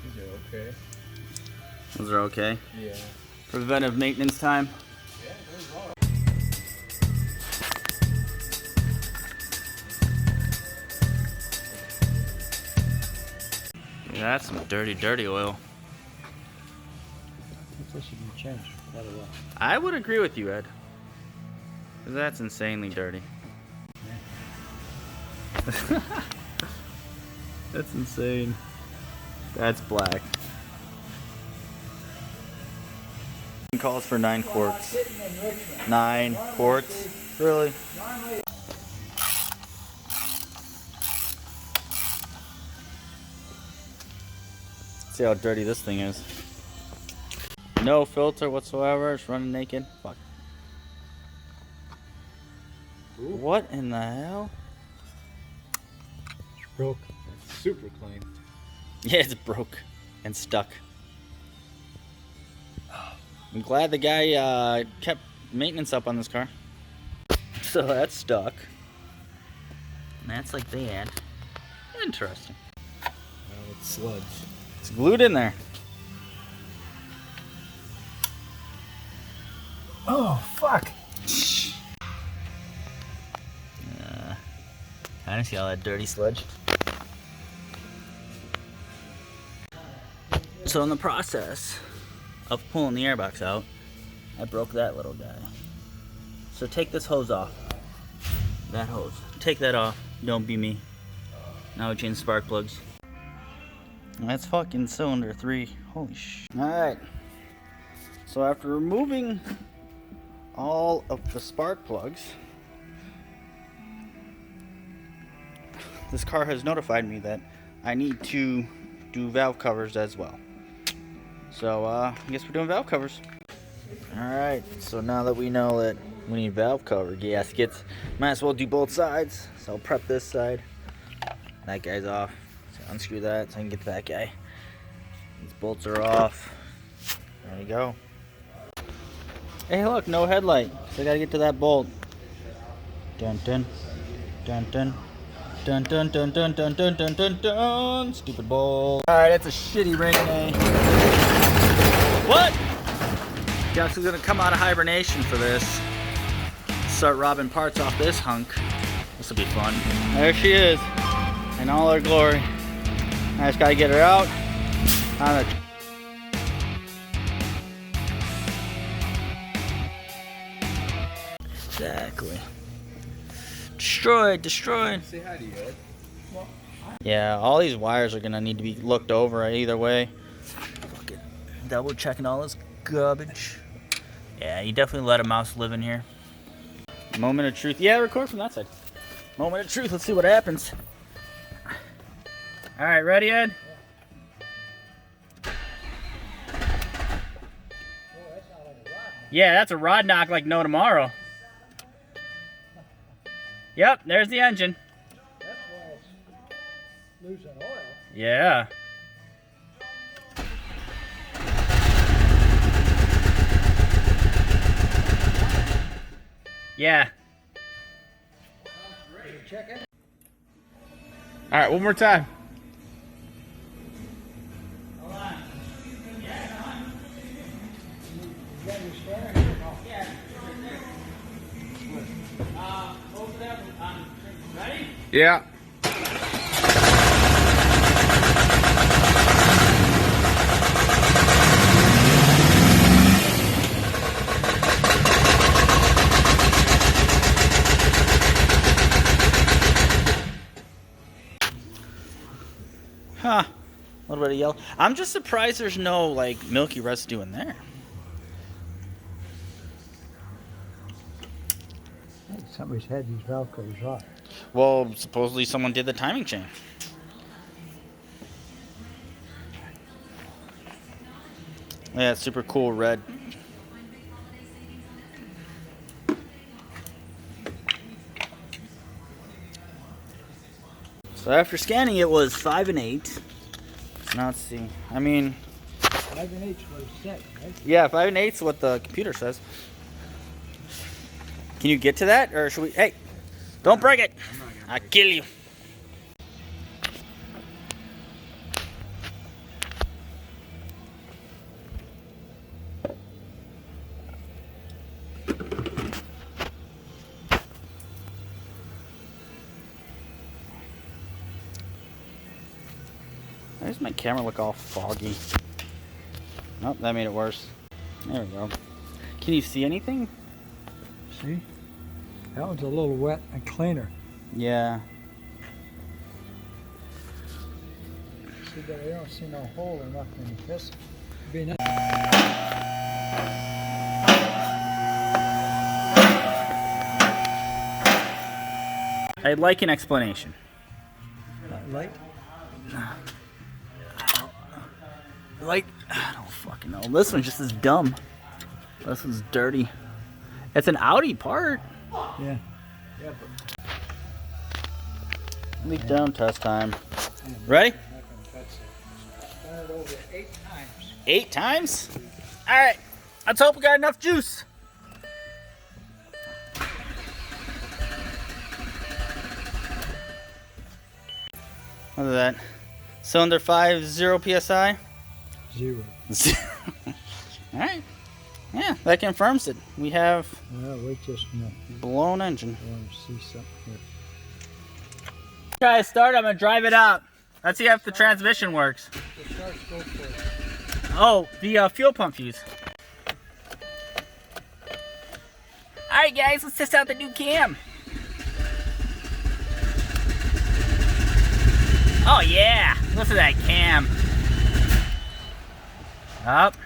These are okay. Those are okay? Yeah. Preventive maintenance time? Yeah, those are. Yeah, that's some dirty, dirty oil. This should be changed quite a lot. I would agree with you, Ed. 'Cause that's insanely dirty. That's insane. That's black. Calls for 9 quarts. 9 quarts? Really? See how dirty this thing is. No filter whatsoever. It's running naked. Fuck. Ooh. What in the hell? It's broke. It's super clean. Yeah, it's broke and stuck. I'm glad the guy kept maintenance up on this car. So that's stuck. And that's like that. Interesting. Well, it's sludge. It's glued in there. Oh, fuck. I didn't see all that dirty sludge. So in the process of pulling the airbox out, I broke that little guy. So take this hose off. That hose. Take that off. Don't be me. Now we change spark plugs. That's fucking cylinder 3. Holy sh. Alright. So after removing all of the spark plugs, this car has notified me that I need to do valve covers as well. So I guess we're doing valve covers. Alright, so now that we know that we need valve cover gaskets, might as well do both sides. So I'll prep this side. That guy's off. So unscrew that so I can get that guy. These bolts are off. There you go. Hey look, no headlight. So I gotta get to that bolt. Dun dun. Dun dun. Dun dun dun dun dun dun dun dun dun. Stupid bolt. Alright, it's a shitty rain day. What? Guess who's gonna come out of hibernation for this? Start robbing parts off this hunk. This will be fun. There she is, in all her glory. I just gotta get her out. On the exactly. Destroyed, destroyed. Say hi to you, Ed. Yeah, all these wires are gonna need to be looked over either way. Fucking double checking all this garbage. Yeah, you definitely let a mouse live in here. Moment of truth. Yeah, record from that side. Moment of truth. Let's see what happens. All right, ready, Ed? Yeah, that's a rod knock like no tomorrow. Yep, there's the engine. That's why it's losing oil. Yeah. Yeah. Check it. All right, one more time. Hold on. You got your steering wheel off. Yeah, over there. Ready? Yeah. Huh. A little bit of yellow. I'm just surprised there's no, like, milky residue in there. Somebody's had these valve covers off. Well, supposedly someone did the timing chain. Yeah, it's super cool red. So after scanning, it was 5 and 8. Now let's see. I mean, 5 and 8 what it said, right? yeah, 5 and 8 is what the computer says. Can you get to that, or should we? Hey, don't break it. I'll kill you. Why does my camera look all foggy? Nope, that made it worse. There we go. Can you see anything? See? That one's a little wet and cleaner. Yeah. See, but I don't see no hole or nothing in this. Be nice. I'd like an explanation. Light? Like, I don't fucking know. This one just is dumb. This one's dirty. It's an Audi part. Yeah. Leak down test time. Ready? Done it over 8 times. 8 times? Alright. Let's hope we got enough juice. Look at that. Cylinder 5, 0 PSI. 0. Alright. Yeah, that confirms it. We have Wait just a minute. blown engine. I want to see something here. Try to start, I'm gonna drive it up. Let's see if the transmission works. The sharks go for it. Oh, the fuel pump fuse. Alright guys, let's test out the new cam. Oh yeah, listen to that cam. Up.